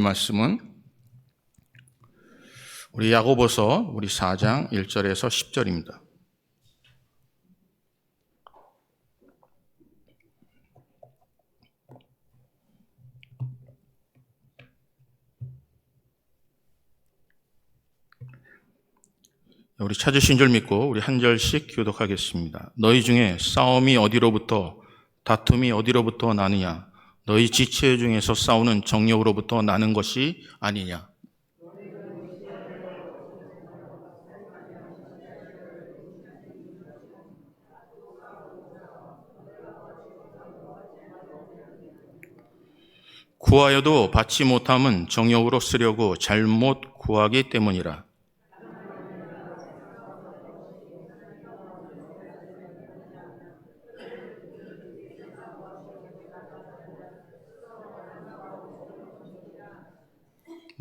말씀은 우리 야고보서 우리 4장 1절에서 10절입니다. 우리 찾으신 줄 믿고 우리 한 절씩 교독하겠습니다. 너희 중에 싸움이 어디로부터 다툼이 어디로부터 나느냐? 너희 지체 중에서 싸우는 정욕으로부터 나는 것이 아니냐? 구하여도 받지 못함은 정욕으로 쓰려고 잘못 구하기 때문이라.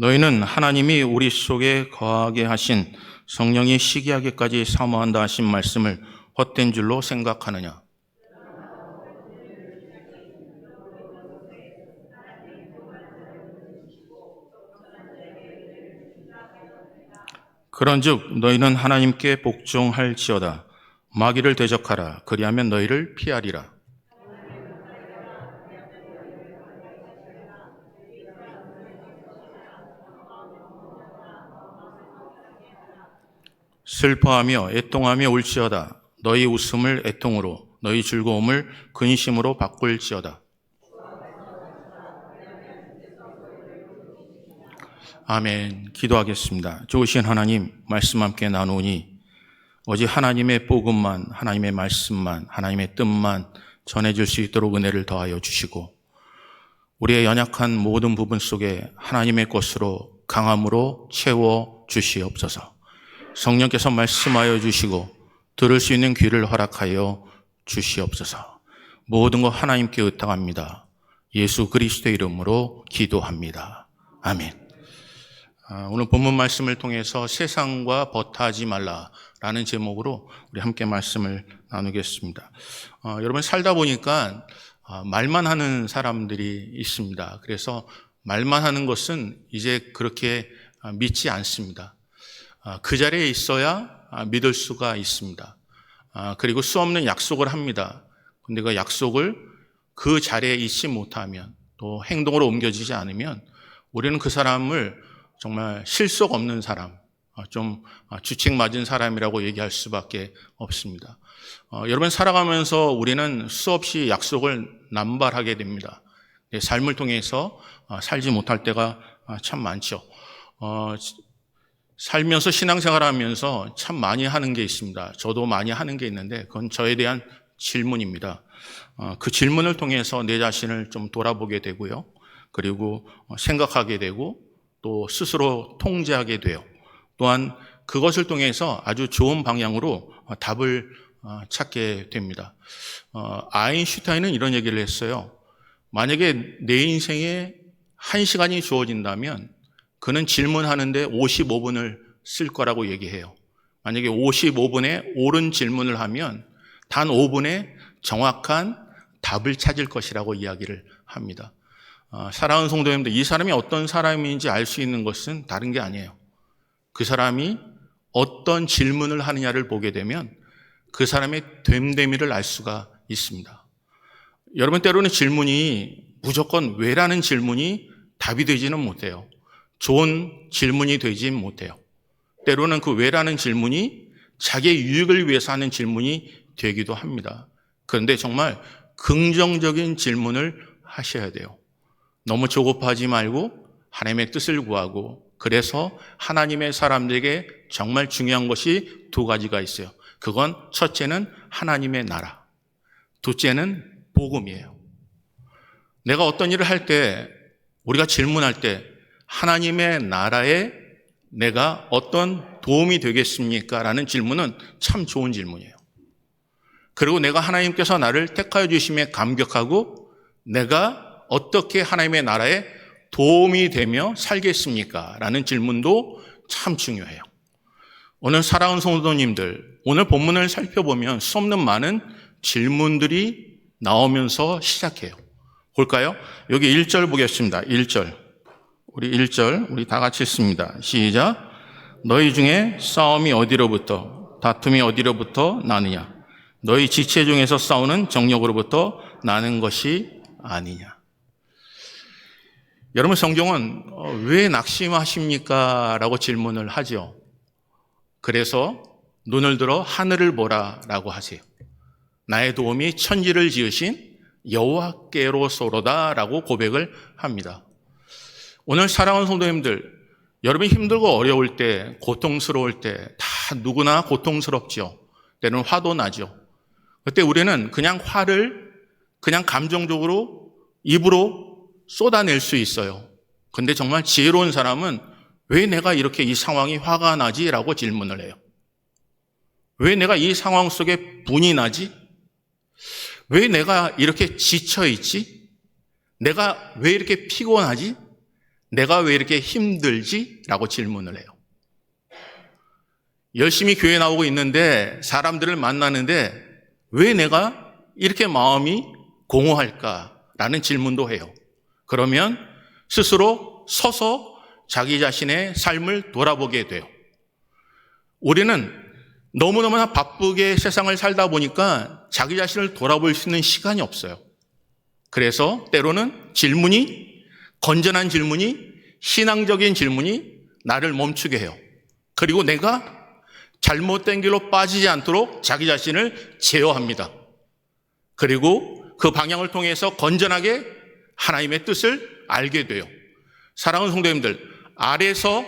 너희는 하나님이 우리 속에 거하게 하신 성령이 시기하게까지 사모한다 하신 말씀을 헛된 줄로 생각하느냐? 그런즉 너희는 하나님께 복종할지어다. 마귀를 대적하라. 그리하면 너희를 피하리라. 슬퍼하며 애통하며 울지어다. 너희 웃음을 애통으로, 너희 즐거움을 근심으로 바꿀지어다. 아멘. 기도하겠습니다. 좋으신 하나님, 말씀 함께 나누니 오직 하나님의 복음만, 하나님의 말씀만, 하나님의 뜻만 전해질 수 있도록 은혜를 더하여 주시고, 우리의 연약한 모든 부분 속에 하나님의 것으로 강함으로 채워 주시옵소서. 성령께서 말씀하여 주시고 들을 수 있는 귀를 허락하여 주시옵소서. 모든 것 하나님께 의탁합니다. 예수 그리스도의 이름으로 기도합니다. 아멘. 오늘 본문 말씀을 통해서 세상과 버타하지 말라라는 제목으로 우리 함께 말씀을 나누겠습니다. 여러분 살다 보니까 말만 하는 사람들이 있습니다. 그래서 말만 하는 것은 이제 그렇게 믿지 않습니다. 그 자리에 있어야 믿을 수가 있습니다. 그리고 수없는 약속을 합니다. 근데 그 약속을 그 자리에 있지 못하면, 또 행동으로 옮겨지지 않으면 우리는 그 사람을 정말 실속 없는 사람, 좀 주책 맞은 사람이라고 얘기할 수밖에 없습니다. 여러분 살아가면서 우리는 수없이 약속을 남발하게 됩니다. 삶을 통해서 살지 못할 때가 참 많죠. 살면서 신앙생활하면서 참 많이 하는 게 있습니다. 저도 많이 하는 게 있는데 그건 저에 대한 질문입니다. 그 질문을 통해서 내 자신을 좀 돌아보게 되고요. 그리고 생각하게 되고 또 스스로 통제하게 돼요. 또한 그것을 통해서 아주 좋은 방향으로 답을 찾게 됩니다. 아인슈타인은 이런 얘기를 했어요. 만약에 내 인생에 1시간이 주어진다면 그는 질문하는데 55분을 쓸 거라고 얘기해요. 만약에 55분에 옳은 질문을 하면 단 5분에 정확한 답을 찾을 것이라고 이야기를 합니다. 사랑하는 성도님들, 이 사람이 어떤 사람인지 알 수 있는 것은 다른 게 아니에요. 그 사람이 어떤 질문을 하느냐를 보게 되면 그 사람의 됨됨이를 알 수가 있습니다. 여러분 때로는 질문이 무조건 왜라는 질문이 답이 되지는 못해요. 좋은 질문이 되지 못해요. 때로는 그 왜라는 질문이 자기의 유익을 위해서 하는 질문이 되기도 합니다. 그런데 정말 긍정적인 질문을 하셔야 돼요. 너무 조급하지 말고 하나님의 뜻을 구하고, 그래서 하나님의 사람들에게 정말 중요한 것이 두 가지가 있어요. 그건 첫째는 하나님의 나라, 둘째는 복음이에요. 내가 어떤 일을 할 때, 우리가 질문할 때 하나님의 나라에 내가 어떤 도움이 되겠습니까? 라는 질문은 참 좋은 질문이에요. 그리고 내가 하나님께서 나를 택하여 주심에 감격하고 내가 어떻게 하나님의 나라에 도움이 되며 살겠습니까? 라는 질문도 참 중요해요. 오늘 사랑하는 성도님들, 오늘 본문을 살펴보면 수없는 많은 질문들이 나오면서 시작해요. 볼까요? 여기 1절 보겠습니다. 1절. 우리 1절 우리 다 같이 읽습니다. 시작. 너희 중에 싸움이 어디로부터 다툼이 어디로부터 나느냐? 너희 지체 중에서 싸우는 정욕으로부터 나는 것이 아니냐? 여러분, 성경은 왜 낙심하십니까? 라고 질문을 하죠. 그래서 눈을 들어 하늘을 보라 라고 하세요. 나의 도움이 천지를 지으신 여호와께로소로다 라고 고백을 합니다. 오늘 사랑하는 성도님들, 여러분이 힘들고 어려울 때, 고통스러울 때 다 누구나 고통스럽죠. 때로는 화도 나죠. 그때 우리는 그냥 화를 그냥 감정적으로 입으로 쏟아낼 수 있어요. 근데 정말 지혜로운 사람은 왜 내가 이렇게 이 상황이 화가 나지? 라고 질문을 해요. 왜 내가 이 상황 속에 분이 나지? 왜 내가 이렇게 지쳐있지? 내가 왜 이렇게 피곤하지? 내가 왜 이렇게 힘들지? 라고 질문을 해요. 열심히 교회 나오고 있는데 사람들을 만나는데 왜 내가 이렇게 마음이 공허할까? 라는 질문도 해요. 그러면 스스로 서서 자기 자신의 삶을 돌아보게 돼요. 우리는 너무너무나 바쁘게 세상을 살다 보니까 자기 자신을 돌아볼 수 있는 시간이 없어요. 그래서 때로는 질문이, 건전한 질문이, 신앙적인 질문이 나를 멈추게 해요. 그리고 내가 잘못된 길로 빠지지 않도록 자기 자신을 제어합니다. 그리고 그 방향을 통해서 건전하게 하나님의 뜻을 알게 돼요. 사랑하는 성도님들, 아래서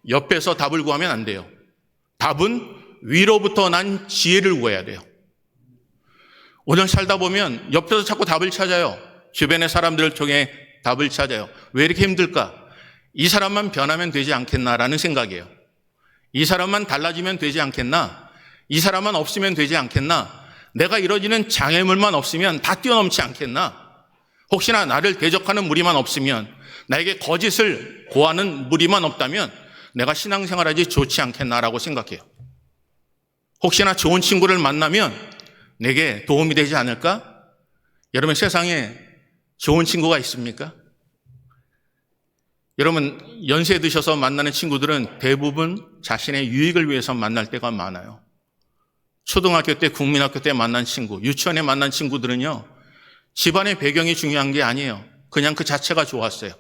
옆에서 답을 구하면 안 돼요. 답은 위로부터 난 지혜를 구해야 돼요. 오늘 살다 보면 옆에서 자꾸 답을 찾아요. 주변의 사람들을 통해 답을 찾아요. 왜 이렇게 힘들까? 이 사람만 변하면 되지 않겠나라는 생각이에요. 이 사람만 달라지면 되지 않겠나? 이 사람만 없으면 되지 않겠나? 내가 이뤄지는 장애물만 없으면 다 뛰어넘지 않겠나? 혹시나 나를 대적하는 무리만 없으면, 나에게 거짓을 고하는 무리만 없다면 내가 신앙생활하지 좋지 않겠나라고 생각해요. 혹시나 좋은 친구를 만나면 내게 도움이 되지 않을까? 여러분, 세상에 좋은 친구가 있습니까? 여러분, 연세 드셔서 만나는 친구들은 대부분 자신의 유익을 위해서 만날 때가 많아요. 초등학교 때, 국민학교 때 만난 친구, 유치원에 만난 친구들은요, 집안의 배경이 중요한 게 아니에요. 그냥 그 자체가 좋았어요.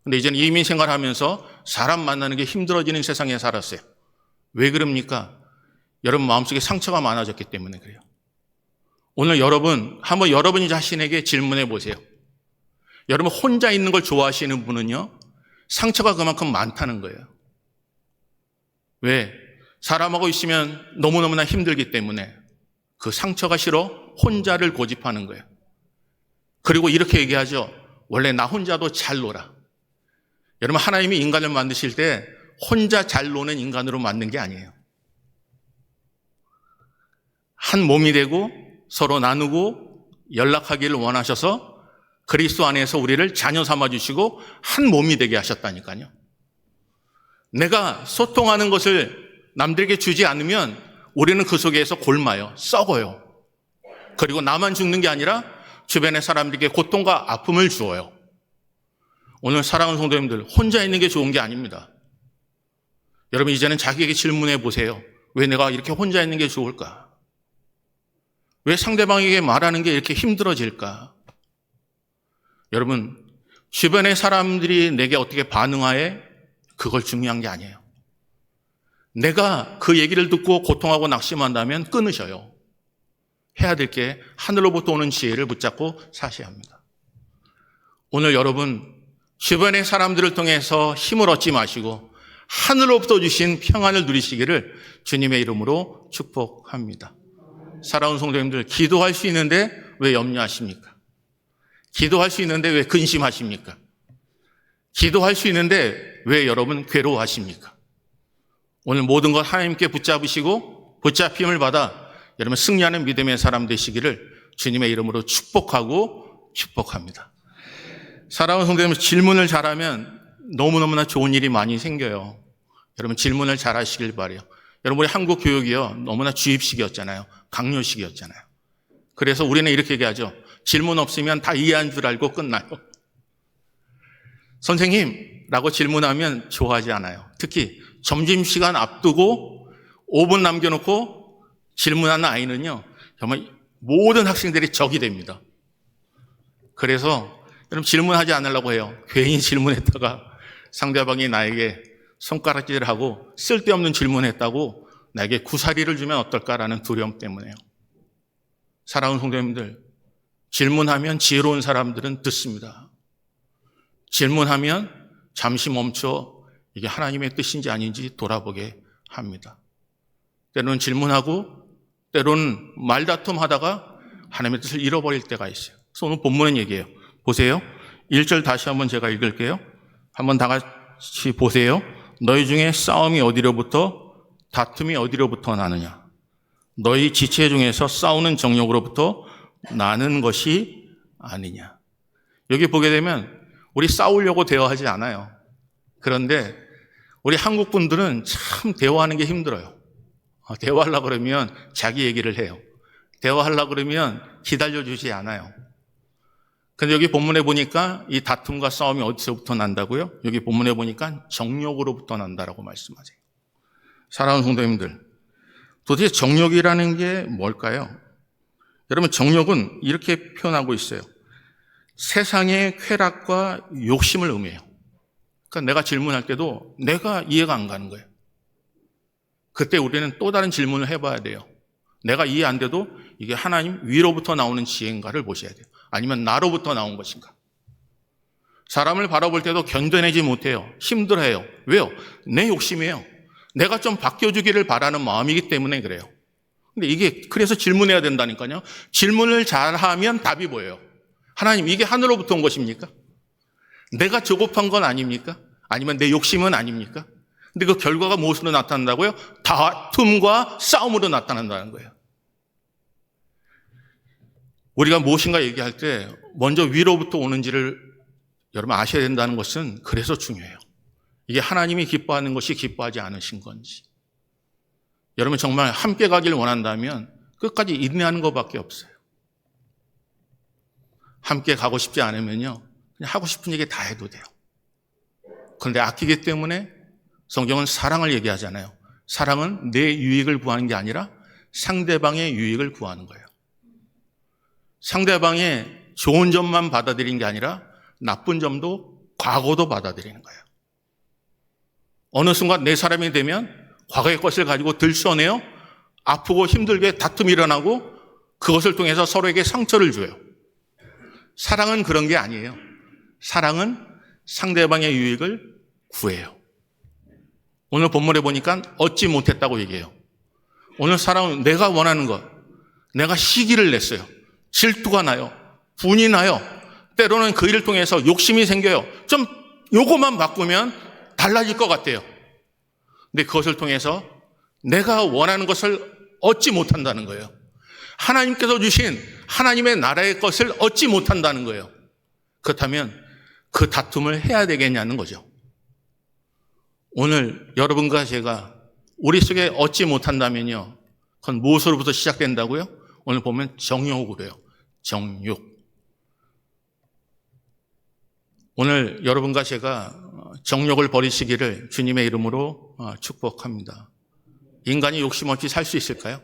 근데 이제는 이민 생활하면서 사람 만나는 게 힘들어지는 세상에 살았어요. 왜 그럽니까? 여러분 마음속에 상처가 많아졌기 때문에 그래요. 오늘 한번 여러분이 자신에게 질문해 보세요. 여러분 혼자 있는 걸 좋아하시는 분은요, 상처가 그만큼 많다는 거예요. 왜? 사람하고 있으면 너무너무나 힘들기 때문에 그 상처가 싫어 혼자를 고집하는 거예요. 그리고 이렇게 얘기하죠. 원래 나 혼자도 잘 놀아. 여러분, 하나님이 인간을 만드실 때 혼자 잘 노는 인간으로 만든 게 아니에요. 한 몸이 되고 서로 나누고 연락하기를 원하셔서 그리스도 안에서 우리를 자녀 삼아주시고 한 몸이 되게 하셨다니까요. 내가 소통하는 것을 남들에게 주지 않으면 우리는 그 속에서 골마요. 썩어요. 그리고 나만 죽는 게 아니라 주변의 사람들에게 고통과 아픔을 주어요. 오늘 사랑하는 성도님들, 혼자 있는 게 좋은 게 아닙니다. 여러분, 이제는 자기에게 질문해 보세요. 왜 내가 이렇게 혼자 있는 게 좋을까? 왜 상대방에게 말하는 게 이렇게 힘들어질까? 여러분, 주변의 사람들이 내게 어떻게 반응하에 그걸 중요한 게 아니에요. 내가 그 얘기를 듣고 고통하고 낙심한다면 끊으셔요. 해야 될 게 하늘로부터 오는 지혜를 붙잡고 사셔야 합니다. 오늘 여러분, 주변의 사람들을 통해서 힘을 얻지 마시고 하늘로부터 주신 평안을 누리시기를 주님의 이름으로 축복합니다. 사랑하는 성도님들, 기도할 수 있는데 왜 염려하십니까? 기도할 수 있는데 왜 근심하십니까? 기도할 수 있는데 왜 여러분 괴로워하십니까? 오늘 모든 것 하나님께 붙잡으시고 붙잡힘을 받아 여러분 승리하는 믿음의 사람 되시기를 주님의 이름으로 축복합니다. 사랑하는 성도님들, 질문을 잘하면 너무너무나 좋은 일이 많이 생겨요. 여러분 질문을 잘하시길 바라요. 여러분, 우리 한국 교육이요, 너무나 주입식이었잖아요. 강요식이었잖아요. 그래서 우리는 이렇게 얘기하죠. 질문 없으면 다 이해한 줄 알고 끝나요. 선생님라고 질문하면 좋아하지 않아요. 특히 점심시간 앞두고 5분 남겨놓고 질문하는 아이는요, 정말 모든 학생들이 적이 됩니다. 그래서 여러분 질문하지 않으려고 해요. 괜히 질문했다가 상대방이 나에게 손가락질을 하고 쓸데없는 질문했다고 나에게 구사리를 주면 어떨까라는 두려움 때문에요. 사랑하는 성도님들, 질문하면 지혜로운 사람들은 듣습니다. 질문하면 잠시 멈춰 이게 하나님의 뜻인지 아닌지 돌아보게 합니다. 때로는 질문하고 때로는 말다툼하다가 하나님의 뜻을 잃어버릴 때가 있어요. 그래서 오늘 본문은 얘기해요. 보세요. 1절 다시 한번 제가 읽을게요. 한번 다 같이 보세요. 너희 중에 싸움이 어디로부터 다툼이 어디로부터 나느냐? 너희 지체 중에서 싸우는 정욕으로부터 나는 것이 아니냐? 여기 보게 되면 우리 싸우려고 대화하지 않아요. 그런데 우리 한국 분들은 참 대화하는 게 힘들어요. 대화하려고 그러면 자기 얘기를 해요. 대화하려고 그러면 기다려주지 않아요. 근데 여기 본문에 보니까 이 다툼과 싸움이 어디서부터 난다고요? 여기 본문에 보니까 정욕으로부터 난다라고 말씀하세요. 사랑하는 성도님들, 도대체 정욕이라는 게 뭘까요? 여러분, 정욕은 이렇게 표현하고 있어요. 세상의 쾌락과 욕심을 의미해요. 그러니까 내가 질문할 때도 내가 이해가 안 가는 거예요. 그때 우리는 또 다른 질문을 해봐야 돼요. 내가 이해 안 돼도 이게 하나님 위로부터 나오는 지혜인가를 보셔야 돼요. 아니면 나로부터 나온 것인가. 사람을 바라볼 때도 견뎌내지 못해요. 힘들어해요. 왜요? 내 욕심이에요. 내가 좀 바뀌어주기를 바라는 마음이기 때문에 그래요. 근데 이게 그래서 질문해야 된다니까요. 질문을 잘하면 답이 보여요. 하나님, 이게 하늘로부터 온 것입니까? 내가 조급한 건 아닙니까? 아니면 내 욕심은 아닙니까? 근데 그 결과가 무엇으로 나타난다고요? 다툼과 싸움으로 나타난다는 거예요. 우리가 무엇인가 얘기할 때 먼저 위로부터 오는지를 여러분 아셔야 된다는 것은 그래서 중요해요. 이게 하나님이 기뻐하는 것이 기뻐하지 않으신 건지. 여러분 정말 함께 가길 원한다면 끝까지 인내하는 것밖에 없어요. 함께 가고 싶지 않으면요, 그냥 하고 싶은 얘기 다 해도 돼요. 그런데 아끼기 때문에 성경은 사랑을 얘기하잖아요. 사랑은 내 유익을 구하는 게 아니라 상대방의 유익을 구하는 거예요. 상대방의 좋은 점만 받아들이는 게 아니라 나쁜 점도 과거도 받아들이는 거예요. 어느 순간 내 사람이 되면 과거의 것을 가지고 들춰내요. 아프고 힘들게 다툼이 일어나고 그것을 통해서 서로에게 상처를 줘요. 사랑은 그런 게 아니에요. 사랑은 상대방의 유익을 구해요. 오늘 본문에 보니까 얻지 못했다고 얘기해요. 오늘 사랑은 내가 원하는 것, 내가 시기를 냈어요. 질투가 나요. 분이 나요. 때로는 그 일을 통해서 욕심이 생겨요. 좀 요거만 바꾸면 달라질 것 같아요. 근데 그것을 통해서 내가 원하는 것을 얻지 못한다는 거예요. 하나님께서 주신 하나님의 나라의 것을 얻지 못한다는 거예요. 그렇다면 그 다툼을 해야 되겠냐는 거죠. 오늘 여러분과 제가 우리 속에 얻지 못한다면요, 그건 무엇으로부터 시작된다고요? 오늘 보면 정욕으로 해요. 정욕. 오늘 여러분과 제가 정욕을 버리시기를 주님의 이름으로 축복합니다. 인간이 욕심 없이 살 수 있을까요?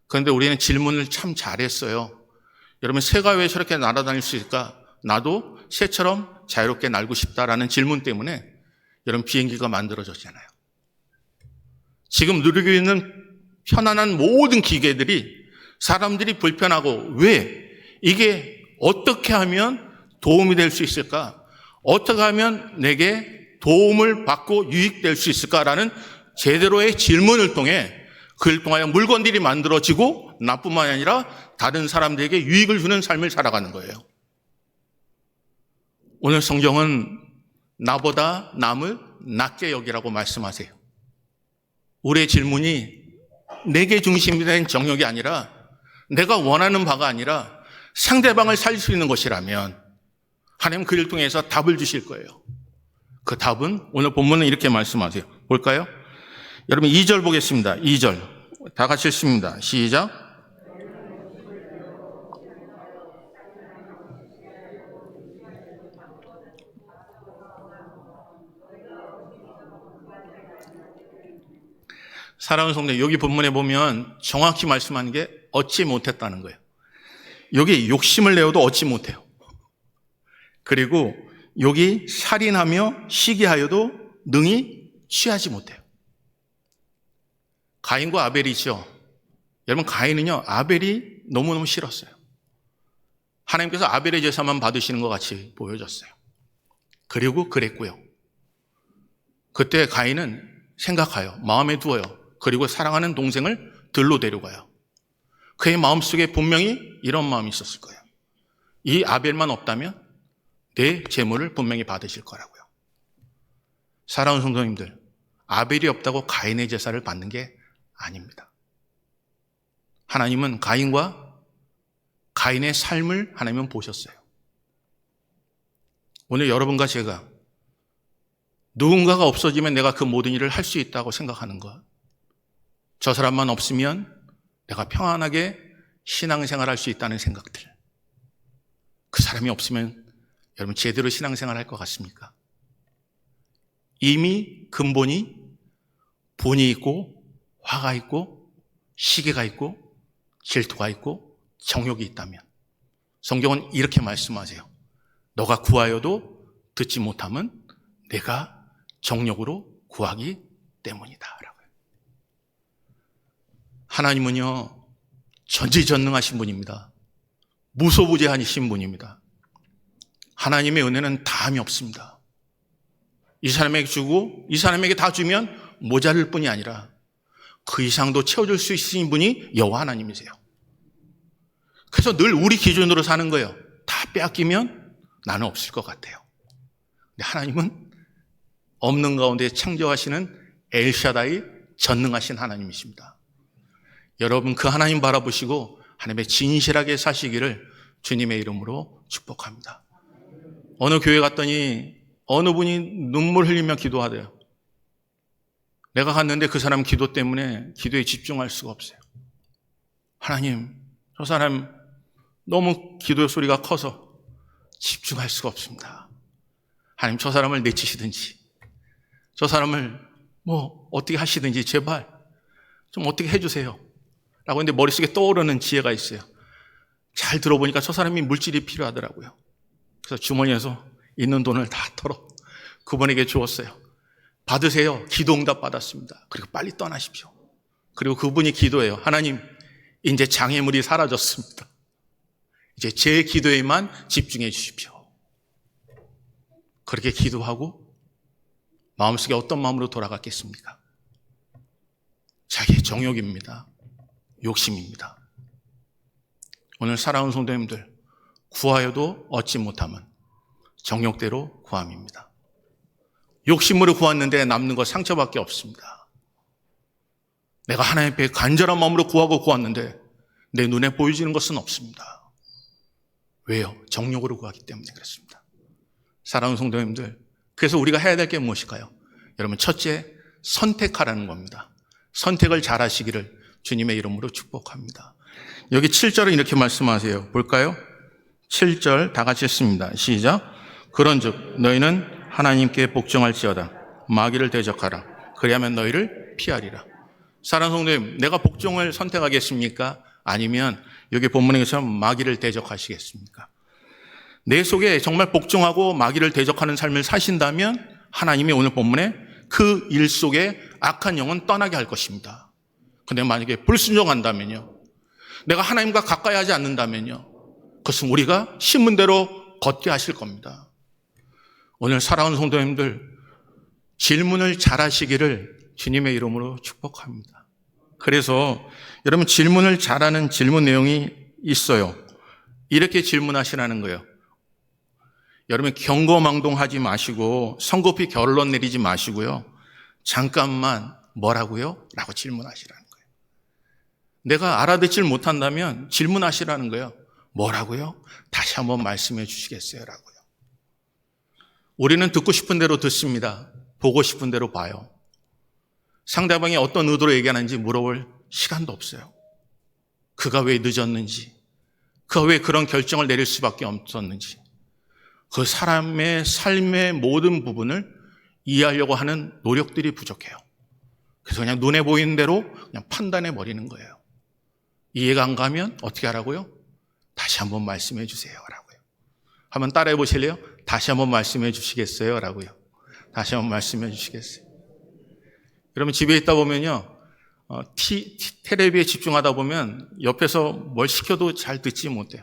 그런데 우리는 질문을 참 잘했어요. 여러분, 새가 왜 저렇게 날아다닐 수 있을까? 나도 새처럼 자유롭게 날고 싶다라는 질문 때문에 여러분 비행기가 만들어졌잖아요. 지금 누리고 있는 편안한 모든 기계들이 사람들이 불편하고, 왜? 이게 어떻게 하면 도움이 될 수 있을까? 어떻게 하면 내게 도움을 받고 유익될 수 있을까라는 제대로의 질문을 통해 그를 통하여 물건들이 만들어지고 나뿐만 아니라 다른 사람들에게 유익을 주는 삶을 살아가는 거예요. 오늘 성경은 나보다 남을 낮게 여기라고 말씀하세요. 우리의 질문이 내게 중심이 된 정욕이 아니라 내가 원하는 바가 아니라 상대방을 살릴 수 있는 것이라면 하나님 그를 통해서 답을 주실 거예요. 그 답은 오늘 본문은 이렇게 말씀하세요. 볼까요? 여러분 2절 보겠습니다. 2절 다 같이 읽습니다. 시작. 사랑하는 성도, 여기 본문에 보면 정확히 말씀하는 게 얻지 못했다는 거예요. 여기 욕심을 내어도 얻지 못해요. 그리고 여기 살인하며 시기하여도 능히 취하지 못해요. 가인과 아벨이죠. 여러분, 가인은요, 아벨이 너무너무 싫었어요. 하나님께서 아벨의 제사만 받으시는 것 같이 보여졌어요. 그리고 그랬고요. 그때 가인은 생각해요. 마음에 두어요. 그리고 사랑하는 동생을 들로 데려가요. 그의 마음속에 분명히 이런 마음이 있었을 거예요. 이 아벨만 없다면 내 재물을 분명히 받으실 거라고요. 사랑하는 성도님들, 아벨이 없다고 가인의 제사를 받는 게 아닙니다. 하나님은 가인과 가인의 삶을 하나님은 보셨어요. 오늘 여러분과 제가 누군가가 없어지면 내가 그 모든 일을 할 수 있다고 생각하는 것, 저 사람만 없으면 내가 평안하게 신앙생활 할 수 있다는 생각들, 그 사람이 없으면 여러분 제대로 신앙생활 할 것 같습니까? 이미 근본이 본이 있고 화가 있고 시기가 있고 질투가 있고 정욕이 있다면 성경은 이렇게 말씀하세요. 너가 구하여도 듣지 못함은 내가 정욕으로 구하기 때문이다 라고요. 하나님은요, 전지전능하신 분입니다. 무소부재하신 분입니다. 하나님의 은혜는 다함이 없습니다. 이 사람에게 주고 이 사람에게 다 주면 모자랄 뿐이 아니라 그 이상도 채워줄 수 있으신 분이 여호와 하나님이세요. 그래서 늘 우리 기준으로 사는 거예요. 다 빼앗기면 나는 없을 것 같아요. 근데 하나님은 없는 가운데 창조하시는 엘샤다이 전능하신 하나님이십니다. 여러분, 그 하나님 바라보시고 하나님의 진실하게 사시기를 주님의 이름으로 축복합니다. 어느 교회 갔더니 어느 분이 눈물 흘리며 기도하대요. 내가 갔는데 그 사람 기도 때문에 기도에 집중할 수가 없어요. 하나님, 저 사람 너무 기도 소리가 커서 집중할 수가 없습니다. 하나님, 저 사람을 내치시든지 저 사람을 어떻게 하시든지 제발 좀 어떻게 해주세요 라고 했는데 머릿속에 떠오르는 지혜가 있어요. 잘 들어보니까 저 사람이 물질이 필요하더라고요. 그래서 주머니에서 있는 돈을 다 털어 그분에게 주었어요. 받으세요. 기도응답 받았습니다. 그리고 빨리 떠나십시오. 그리고 그분이 기도해요. 하나님, 이제 장애물이 사라졌습니다. 이제 제 기도에만 집중해 주십시오. 그렇게 기도하고 마음속에 어떤 마음으로 돌아갔겠습니까? 자기의 정욕입니다. 욕심입니다. 오늘 사랑하는 성도님들, 구하여도 얻지 못함은 정욕대로 구함입니다. 욕심으로 구했는데 남는 거 상처밖에 없습니다. 내가 하나님 앞에 간절한 마음으로 구하고 구했는데 내 눈에 보여지는 것은 없습니다. 왜요? 정욕으로 구하기 때문에 그렇습니다. 사랑하는 성도님들, 그래서 우리가 해야 될 게 무엇일까요? 여러분, 첫째, 선택하라는 겁니다. 선택을 잘 하시기를 주님의 이름으로 축복합니다. 여기 7절은 이렇게 말씀하세요. 볼까요? 7절 다 같이 읽습니다. 시작. 그런즉 너희는 하나님께 복종할지어다. 마귀를 대적하라. 그리하면 너희를 피하리라. 사랑하는 성도님, 내가 복종을 선택하겠습니까? 아니면 여기 본문에서 마귀를 대적하시겠습니까? 내 속에 정말 복종하고 마귀를 대적하는 삶을 사신다면 하나님이 오늘 본문에 그 일 속에 악한 영은 떠나게 할 것입니다. 그런데 만약에 불순종한다면요, 내가 하나님과 가까이 하지 않는다면요, 그것은 우리가 신문대로 걷게 하실 겁니다. 오늘 사랑하는 성도님들, 질문을 잘 하시기를 주님의 이름으로 축복합니다. 그래서 여러분, 질문을 잘하는 질문 내용이 있어요. 이렇게 질문하시라는 거예요. 여러분, 경거망동하지 마시고 성급히 결론 내리지 마시고요, 잠깐만 뭐라고요? 라고 질문하시라는 거예요. 내가 알아듣질 못한다면 질문하시라는 거예요. 뭐라고요? 다시 한번 말씀해 주시겠어요? 라고요. 우리는 듣고 싶은 대로 듣습니다. 보고 싶은 대로 봐요. 상대방이 어떤 의도로 얘기하는지 물어볼 시간도 없어요. 그가 왜 늦었는지, 그가 왜 그런 결정을 내릴 수밖에 없었는지, 그 사람의 삶의 모든 부분을 이해하려고 하는 노력들이 부족해요. 그래서 그냥 눈에 보이는 대로 그냥 판단해 버리는 거예요. 이해가 안 가면 어떻게 하라고요? 다시 한번 말씀해 주세요. 라고요. 한번 따라해 보실래요? 다시 한번 말씀해 주시겠어요? 라고요. 다시 한번 말씀해 주시겠어요? 여러분 집에 있다 보면요. 텔레비에 집중하다 보면 옆에서 뭘 시켜도 잘 듣지 못해요.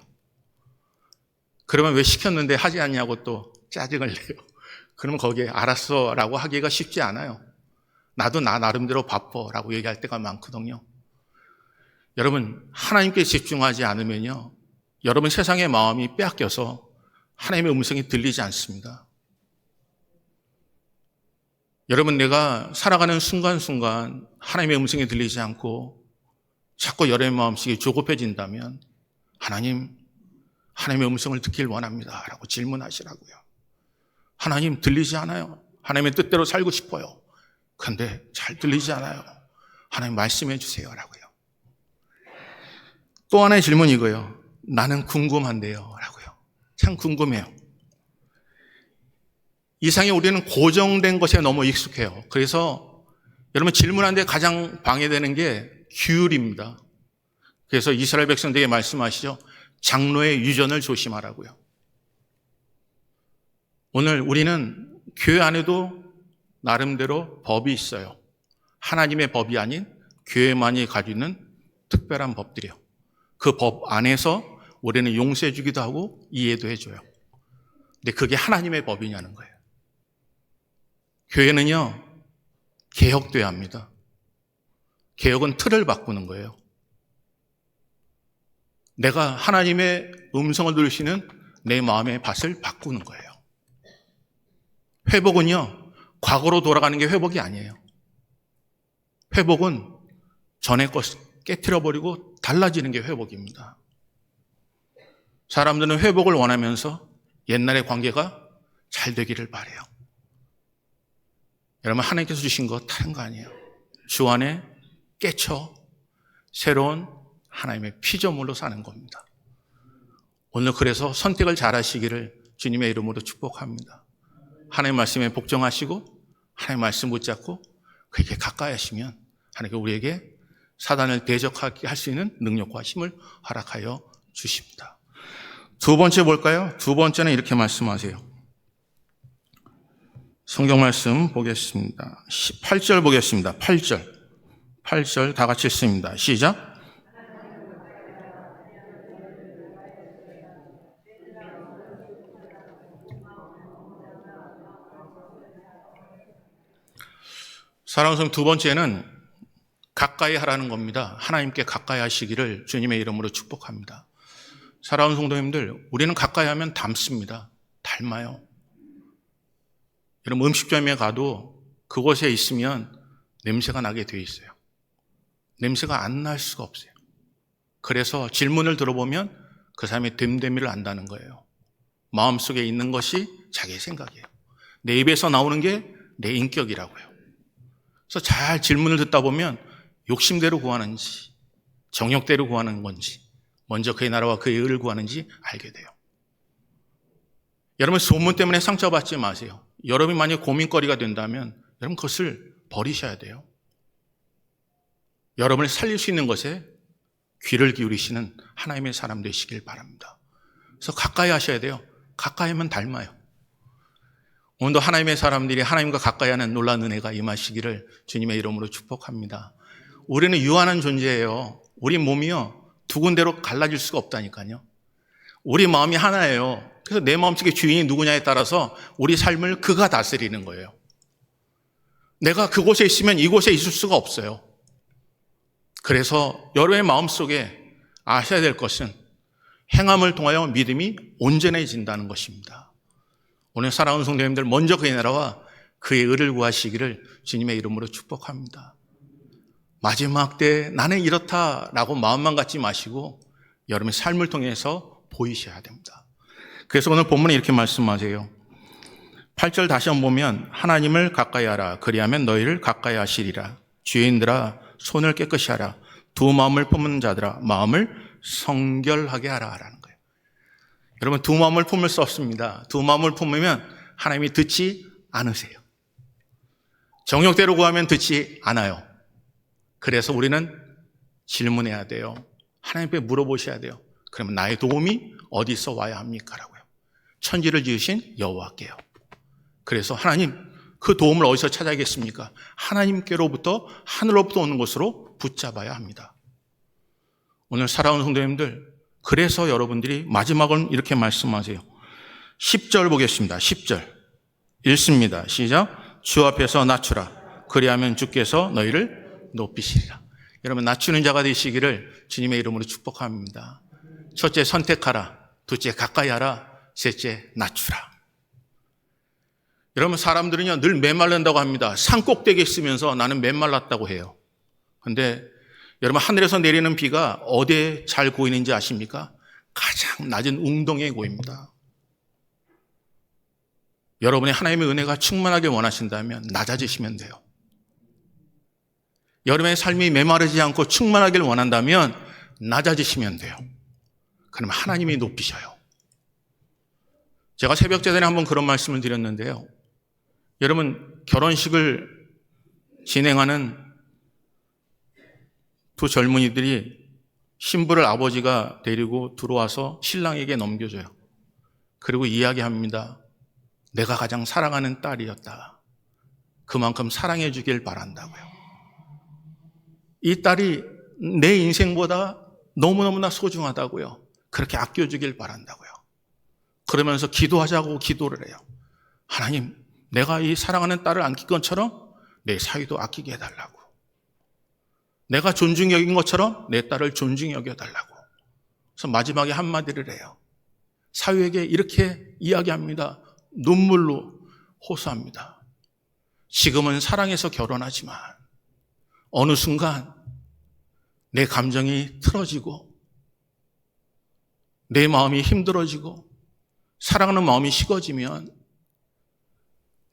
그러면 왜 시켰는데 하지 않냐고 또 짜증을 내요. 그러면 거기에 알았어 라고 하기가 쉽지 않아요. 나도 나 나름대로 바빠 라고 얘기할 때가 많거든요. 여러분 하나님께 집중하지 않으면요. 여러분 세상의 마음이 빼앗겨서 하나님의 음성이 들리지 않습니다. 여러분 내가 살아가는 순간순간 하나님의 음성이 들리지 않고 자꾸 여러분의 마음속이 조급해진다면 하나님의 음성을 듣길 원합니다 라고 질문하시라고요. 하나님 들리지 않아요. 하나님의 뜻대로 살고 싶어요. 그런데 잘 들리지 않아요. 하나님 말씀해 주세요 라고요. 또 하나의 질문이 이거예요. 나는 궁금한데요 라고요. 참 궁금해요. 이상에 우리는 고정된 것에 너무 익숙해요. 그래서 여러분 질문하는데 가장 방해되는 게 규율입니다. 그래서 이스라엘 백성들에게 말씀하시죠. 장로의 유전을 조심하라고요. 오늘 우리는 교회 안에도 나름대로 법이 있어요. 하나님의 법이 아닌 교회만이 가지고 있는 특별한 법들이요. 그 법 안에서 우리는 용서해 주기도 하고 이해도 해줘요. 근데 그게 하나님의 법이냐는 거예요. 교회는요, 개혁돼야 합니다. 개혁은 틀을 바꾸는 거예요. 내가 하나님의 음성을 들으시는 내 마음의 밭을 바꾸는 거예요. 회복은요, 과거로 돌아가는 게 회복이 아니에요. 회복은 전의 것을 깨트려버리고 달라지는 게 회복입니다. 사람들은 회복을 원하면서 옛날의 관계가 잘 되기를 바라요. 여러분 하나님께서 주신 거 다른 거 아니에요. 주 안에 깨쳐 새로운 하나님의 피조물로 사는 겁니다. 오늘 그래서 선택을 잘 하시기를 주님의 이름으로 축복합니다. 하나님 말씀에 복종하시고 하나님 말씀 붙잡고 그에게 가까이 하시면 하나님께 우리에게 사단을 대적하게 할 수 있는 능력과 힘을 허락하여 주십니다. 두 번째 볼까요? 두 번째는 이렇게 말씀하세요. 성경 말씀 보겠습니다. 8절 보겠습니다. 8절 다 같이 읽습니다. 시작. 사랑하는 성도 두 번째는 가까이 하라는 겁니다. 하나님께 가까이 하시기를 주님의 이름으로 축복합니다. 사랑하는 성도님들, 우리는 가까이 하면 닮습니다. 닮아요. 여러분 음식점에 가도 그곳에 있으면 냄새가 나게 돼 있어요. 냄새가 안 날 수가 없어요. 그래서 질문을 들어보면 그 사람의 됨됨이를 안다는 거예요. 마음속에 있는 것이 자기의 생각이에요. 내 입에서 나오는 게 내 인격이라고요. 그래서 잘 질문을 듣다 보면 욕심대로 구하는지 정욕대로 구하는 건지 먼저 그의 나라와 그의 의를 구하는지 알게 돼요. 여러분 소문 때문에 상처받지 마세요. 여러분이 만약 고민거리가 된다면 여러분 그것을 버리셔야 돼요. 여러분을 살릴 수 있는 것에 귀를 기울이시는 하나님의 사람 되시길 바랍니다. 그래서 가까이 하셔야 돼요. 가까이 하면 닮아요. 오늘도 하나님의 사람들이 하나님과 가까이 하는 놀라운 은혜가 임하시기를 주님의 이름으로 축복합니다. 우리는 유한한 존재예요. 우리 몸이요 두 군데로 갈라질 수가 없다니까요. 우리 마음이 하나예요. 그래서 내 마음속의 주인이 누구냐에 따라서 우리 삶을 그가 다스리는 거예요. 내가 그곳에 있으면 이곳에 있을 수가 없어요. 그래서 여러분의 마음속에 아셔야 될 것은 행함을 통하여 믿음이 온전해진다는 것입니다. 오늘 사랑하는 성도님들 먼저 그의 나라와 그의 의를 구하시기를 주님의 이름으로 축복합니다. 마지막 때 나는 이렇다라고 마음만 갖지 마시고 여러분의 삶을 통해서 보이셔야 됩니다. 그래서 오늘 본문에 이렇게 말씀하세요. 8절 다시 한번 보면 하나님을 가까이 하라. 그리하면 너희를 가까이 하시리라. 죄인들아 손을 깨끗이 하라. 두 마음을 품은 자들아 마음을 성결하게 하라 라는 거예요. 여러분 두 마음을 품을 수 없습니다. 두 마음을 품으면 하나님이 듣지 않으세요. 정욕대로 구하면 듣지 않아요. 그래서 우리는 질문해야 돼요. 하나님께 물어보셔야 돼요. 그러면 나의 도움이 어디서 와야 합니까? 라고요. 천지를 지으신 여호와께요. 그래서 하나님, 그 도움을 어디서 찾아야겠습니까? 하나님께로부터, 하늘로부터 오는 것으로 붙잡아야 합니다. 오늘 사랑하는 성도님들, 그래서 여러분들이 마지막은 이렇게 말씀하세요. 10절 보겠습니다. 10절 읽습니다. 시작. 주 앞에서 낮추라. 그리하면 주께서 너희를 높이시리라. 여러분, 낮추는 자가 되시기를 주님의 이름으로 축복합니다. 첫째, 선택하라. 둘째, 가까이 하라. 셋째, 낮추라. 여러분, 사람들은요 늘 메말른다고 합니다. 산 꼭대기에 있으면서 나는 메말랐다고 해요. 그런데 여러분, 하늘에서 내리는 비가 어디에 잘 고이는지 아십니까? 가장 낮은 웅덩이에 고입니다. 여러분의 하나님의 은혜가 충만하게 원하신다면 낮아지시면 돼요. 여러분의 삶이 메마르지 않고 충만하길 원한다면 낮아지시면 돼요. 그러면 하나님이 높이셔요. 제가 새벽제단에 한번 그런 말씀을 드렸는데요. 여러분, 결혼식을 진행하는 두 젊은이들이 신부를 아버지가 데리고 들어와서 신랑에게 넘겨줘요. 그리고 이야기합니다. 내가 가장 사랑하는 딸이었다. 그만큼 사랑해 주길 바란다고요. 이 딸이 내 인생보다 너무너무나 소중하다고요. 그렇게 아껴주길 바란다고요. 그러면서 기도하자고 기도를 해요. 하나님, 내가 이 사랑하는 딸을 아낄 것처럼 내 사위도 아끼게 해달라고. 내가 존중히 여긴 것처럼 내 딸을 존중히 여겨달라고. 그래서 마지막에 한마디를 해요. 사위에게 이렇게 이야기합니다. 눈물로 호소합니다. 지금은 사랑해서 결혼하지만 어느 순간 내 감정이 틀어지고 내 마음이 힘들어지고 사랑하는 마음이 식어지면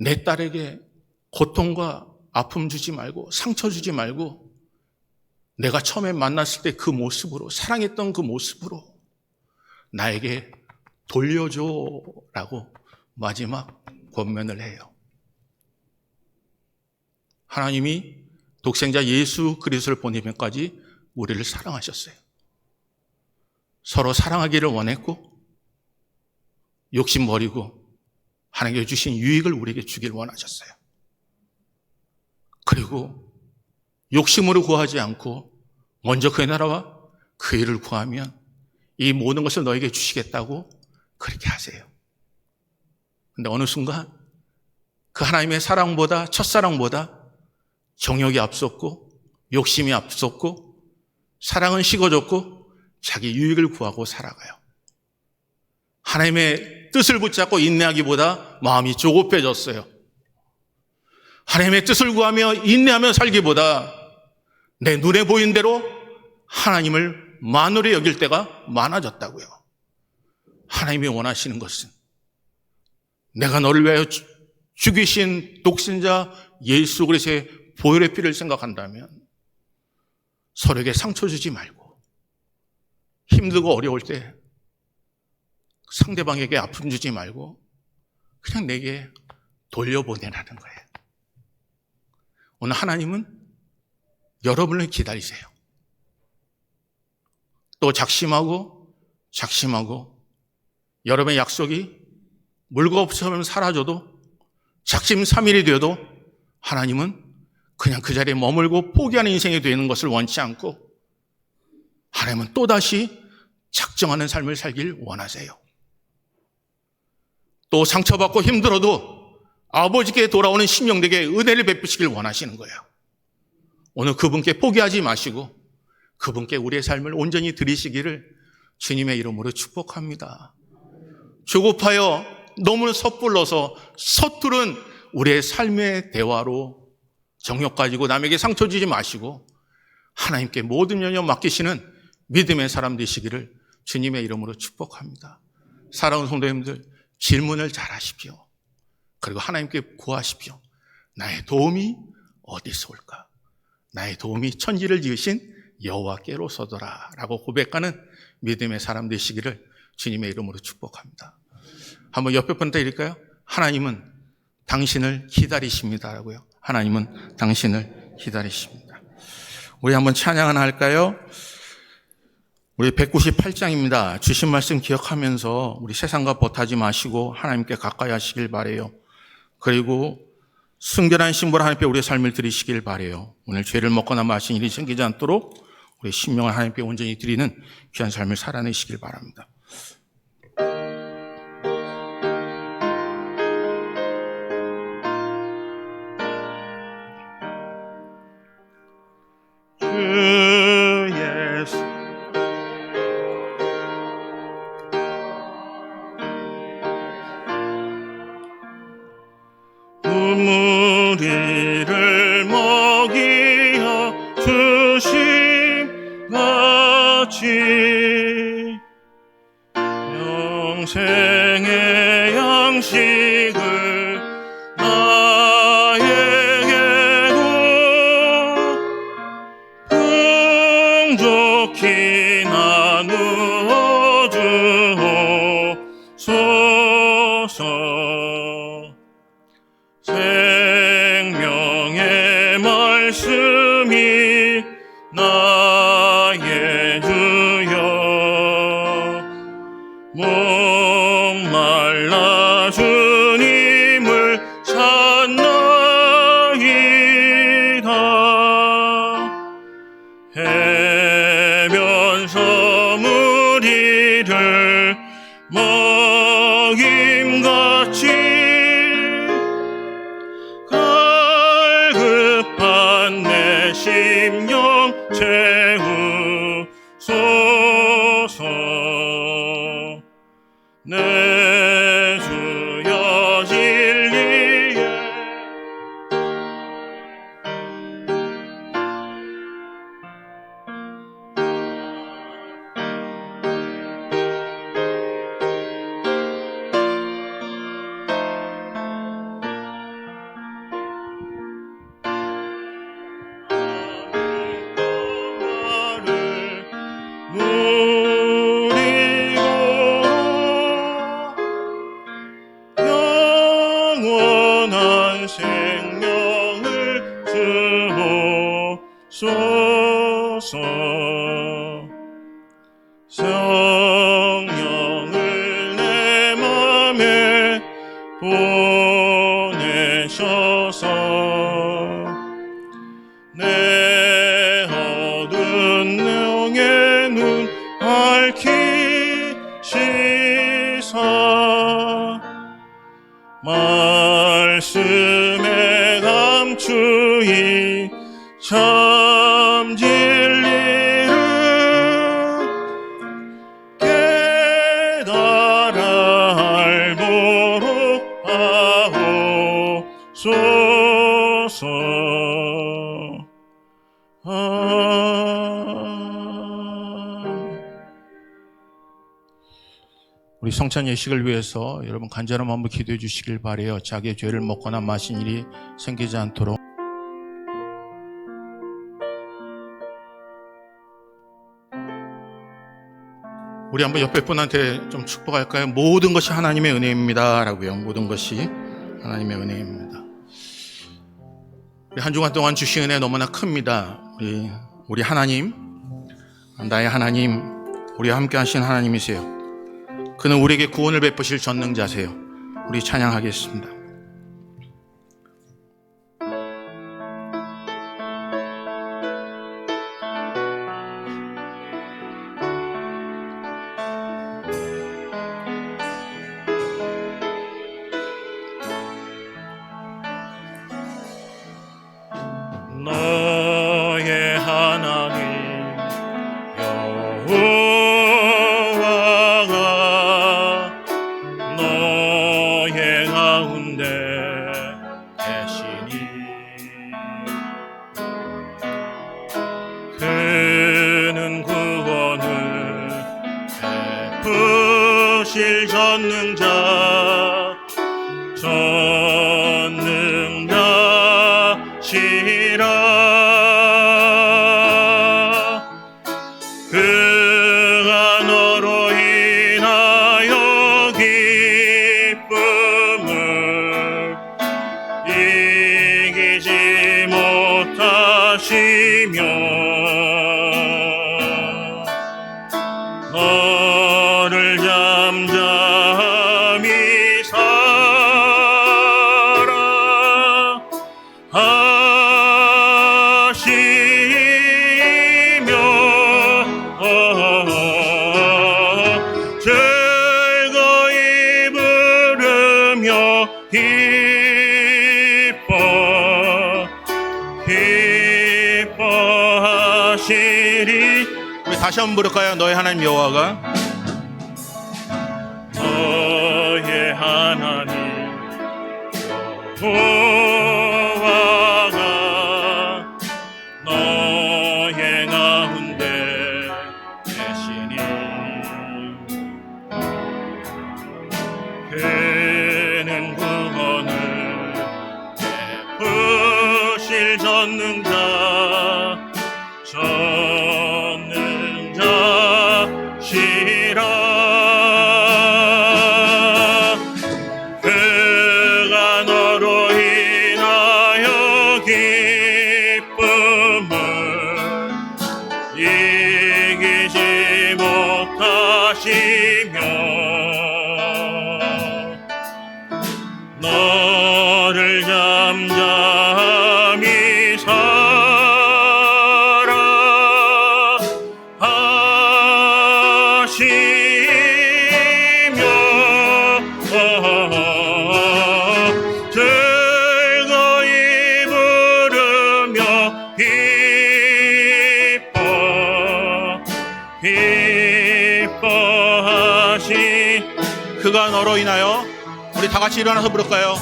내 딸에게 고통과 아픔 주지 말고 상처 주지 말고 내가 처음에 만났을 때 그 모습으로, 사랑했던 그 모습으로 나에게 돌려줘라고 마지막 권면을 해요. 하나님이 독생자 예수 그리스도를 보내면까지 우리를 사랑하셨어요. 서로 사랑하기를 원했고 욕심 버리고 하나님께 주신 유익을 우리에게 주길 원하셨어요. 그리고 욕심으로 구하지 않고 먼저 그의 나라와 그 일을 구하면 이 모든 것을 너에게 주시겠다고 그렇게 하세요. 그런데 어느 순간 그 하나님의 사랑보다, 첫사랑보다 정욕이 앞섰고 욕심이 앞섰고 사랑은 식어졌고 자기 유익을 구하고 살아가요. 하나님의 뜻을 붙잡고 인내하기보다 마음이 조급해졌어요. 하나님의 뜻을 구하며 인내하며 살기보다 내 눈에 보인 대로 하나님을 만홀히 여길 때가 많아졌다고요. 하나님이 원하시는 것은 내가 너를 위하여 죽이신 독생자 예수 그리스도의 보혈의 피를 생각한다면 서로에게 상처 주지 말고 힘들고 어려울 때 상대방에게 아픔 주지 말고 그냥 내게 돌려보내라는 거예요. 오늘 하나님은 여러분을 기다리세요. 또 작심하고 여러분의 약속이 물고 없으면 사라져도 작심삼일이 되어도 하나님은 그냥 그 자리에 머물고 포기하는 인생이 되는 것을 원치 않고 하나님은 또다시 작정하는 삶을 살길 원하세요. 또 상처받고 힘들어도 아버지께 돌아오는 심령에게 은혜를 베푸시길 원하시는 거예요. 오늘 그분께 포기하지 마시고 그분께 우리의 삶을 온전히 드리시기를 주님의 이름으로 축복합니다. 조급하여 너무 섣불러서 서투른 우리의 삶의 대화로 정욕 가지고 남에게 상처 주지 마시고 하나님께 모든 영역 맡기시는 믿음의 사람 되시기를 주님의 이름으로 축복합니다. 사랑하는 성도님들, 질문을 잘 하십시오. 그리고 하나님께 구하십시오. 나의 도움이 어디서 올까? 나의 도움이 천지를 지으신 여호와께로서더라 라고 고백하는 믿음의 사람 되시기를 주님의 이름으로 축복합니다. 한번 옆에 분한테 읽을까요? 하나님은 당신을 기다리십니다라고요. 하나님은 당신을 기다리십니다. 우리 한번 찬양 하나 할까요? 우리 198장입니다. 주신 말씀 기억하면서 우리 세상과 버타지 마시고 하나님께 가까이 하시길 바래요. 그리고 순결한 신부로 하나님께 우리의 삶을 드리시길 바래요. 오늘 죄를 먹거나 마신 일이 생기지 않도록 우리 신명을 하나님께 온전히 드리는 귀한 삶을 살아내시길 바랍니다. 우리를 먹이어 주심 같이 영생의 양식을 나에게도 풍족히 나누어 주옵소서. 생명의 말씀이 나의 주여 목말라 주님을 찾나이다. 해면서 무리를 먹임같이 심령 채우소서. 내 주여 진리에 누리고 영원한 생명을 주옵소서. 성령을 내 맘에 보내셔서 내 어두운 영의 눈 밝히시사 말씀에 감추인 참 진리를 깨달아 알도록 하옵소서. 우리 성찬 예식을 위해서 여러분 간절한 마음으로 기도해 주시길 바래요. 자기의 죄를 먹거나 마신 일이 생기지 않도록. 우리 한번 옆에 분한테 좀 축복할까요? 모든 것이 하나님의 은혜입니다 라고요. 모든 것이 하나님의 은혜입니다. 우리 한 주간 동안 주신 은혜 너무나 큽니다. 우리 하나님, 나의 하나님, 우리와 함께 하신 하나님이세요. 그는 우리에게 구원을 베푸실 전능자세요. 우리 찬양하겠습니다. 너의 하나님 너의 가운데 계시니 그는 구원을 베푸실 전능자시라. 그가 너로 인하여 기쁨을 이기지 못하시리라. 너를 잠잠히 사랑하시며 즐거이 부르며 기뻐하시리. 우리 다시 한번 부를까요? 너의 하나님 여호와가 너의 하나님 여호와가 너의 가운데 계시니 그는 구원을 베푸실 전능자시라. 그가 너로 인하여 기쁨을 이기지 못하시며 너를 잠잠히 사랑하시며 즐거이 부르며 기뻐하시. 그가 너로 인하여, 우리 다 같이 일어나서 부를까요?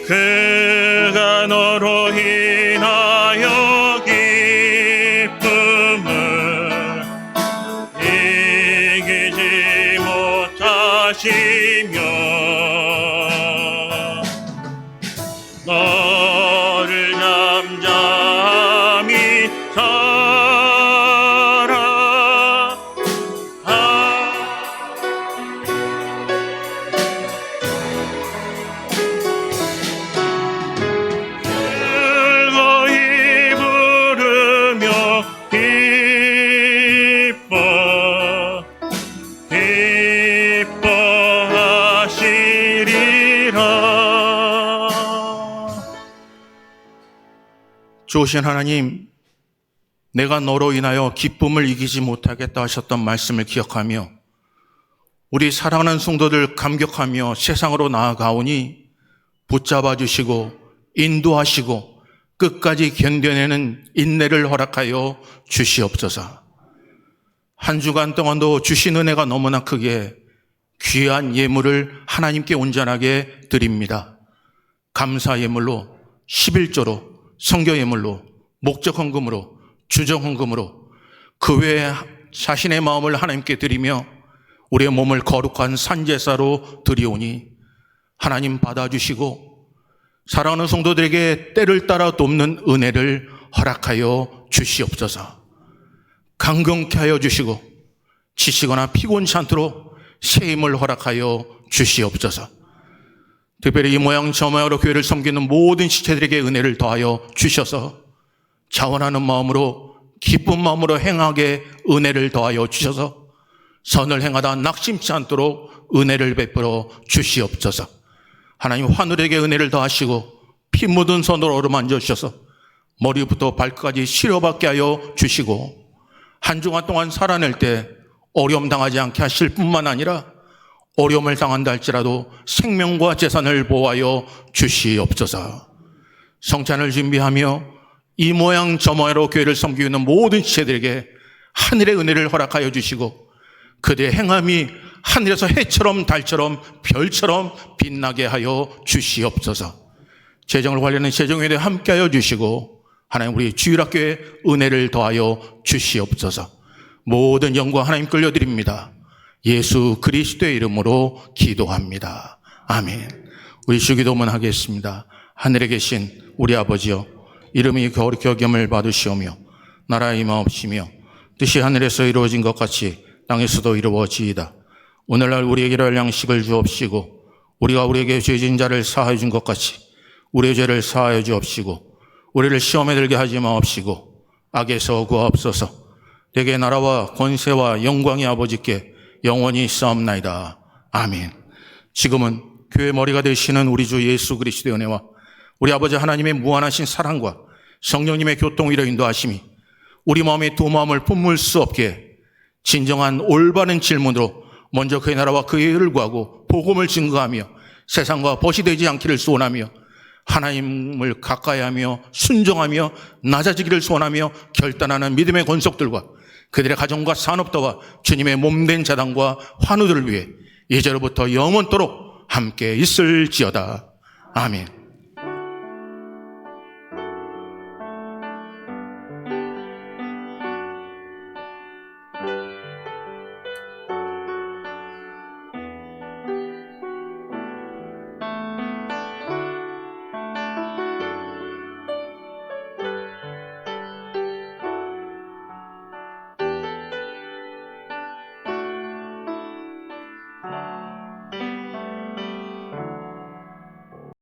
그가 너로 인하여 기쁨을 이기지 못하시며 너를 잠잠히 즐거이 부르며 기뻐하시리라. 좋으신 하나님, 내가 너로 인하여 기쁨을 이기지 못하겠다 하셨던 말씀을 기억하며 우리 사랑하는 성도들 감격하며 세상으로 나아가오니 붙잡아 주시고 인도하시고 끝까지 견뎌내는 인내를 허락하여 주시옵소서. 한 주간 동안도 주신 은혜가 너무나 크게 귀한 예물을 하나님께 온전하게 드립니다. 감사 예물로, 11조로, 성교 예물로, 목적 헌금으로, 주정 헌금으로, 그 외에 자신의 마음을 하나님께 드리며 우리의 몸을 거룩한 산제사로 드리오니 하나님 받아주시고 사랑하는 성도들에게 때를 따라 돕는 은혜를 허락하여 주시옵소서. 강건케 하여 주시고 지치거나 피곤치 않도록 새 힘을 허락하여 주시옵소서. 특별히 이 모양 저 모양으로 교회를 섬기는 모든 지체들에게 은혜를 더하여 주셔서 자원하는 마음으로 기쁜 마음으로 행하게 은혜를 더하여 주셔서 선을 행하다 낙심치 않도록 은혜를 베풀어 주시옵소서. 하나님 하늘에게 은혜를 더하시고 피 묻은 손으로 어루만져 주셔서 머리부터 발끝까지 치료받게 하여 주시고 한 주간 동안 살아낼 때 어려움 당하지 않게 하실 뿐만 아니라 어려움을 당한다 할지라도 생명과 재산을 보호하여 주시옵소서. 성찬을 준비하며 이 모양 저 모양으로 교회를 섬기는 모든 지체들에게 하늘의 은혜를 허락하여 주시고 그들의 행함이 하늘에서 해처럼 달처럼 별처럼 빛나게 하여 주시옵소서. 재정을 관리하는 재정회에 함께하여 주시고 하나님 우리 주일학교에 은혜를 더하여 주시옵소서. 모든 영광 하나님 끌려드립니다. 예수 그리스도의 이름으로 기도합니다. 아멘. 우리 주기도문 하겠습니다. 하늘에 계신 우리 아버지여, 이름이 거룩히 여김을 받으시오며 나라의 임하옵시며 뜻이 하늘에서 이루어진 것 같이 땅에서도 이루어지이다. 오늘날 우리에게 일할 양식을 주옵시고 우리가 우리에게 죄진 자를 사하여 준 것 같이 우리의 죄를 사하여 주옵시고 우리를 시험에 들게 하지 마옵시고 악에서 구하옵소서. 대개 나라와 권세와 영광이 아버지께 영원히 있사옵나이다. 아멘. 지금은 교회 머리가 되시는 우리 주 예수 그리스도의 은혜와 우리 아버지 하나님의 무한하신 사랑과 성령님의 교통위로 인도하심이 우리 마음의 두 마음을 품을 수 없게 진정한 올바른 질문으로 먼저 그의 나라와 그의 의를 구하고 복음을 증거하며 세상과 벗이 되지 않기를 소원하며 하나님을 가까이하며 순종하며 낮아지기를 소원하며 결단하는 믿음의 권속들과 그들의 가정과 산업도와 주님의 몸된 자당과 환우들을 위해 이제로부터 영원토록 함께 있을지어다. 아멘.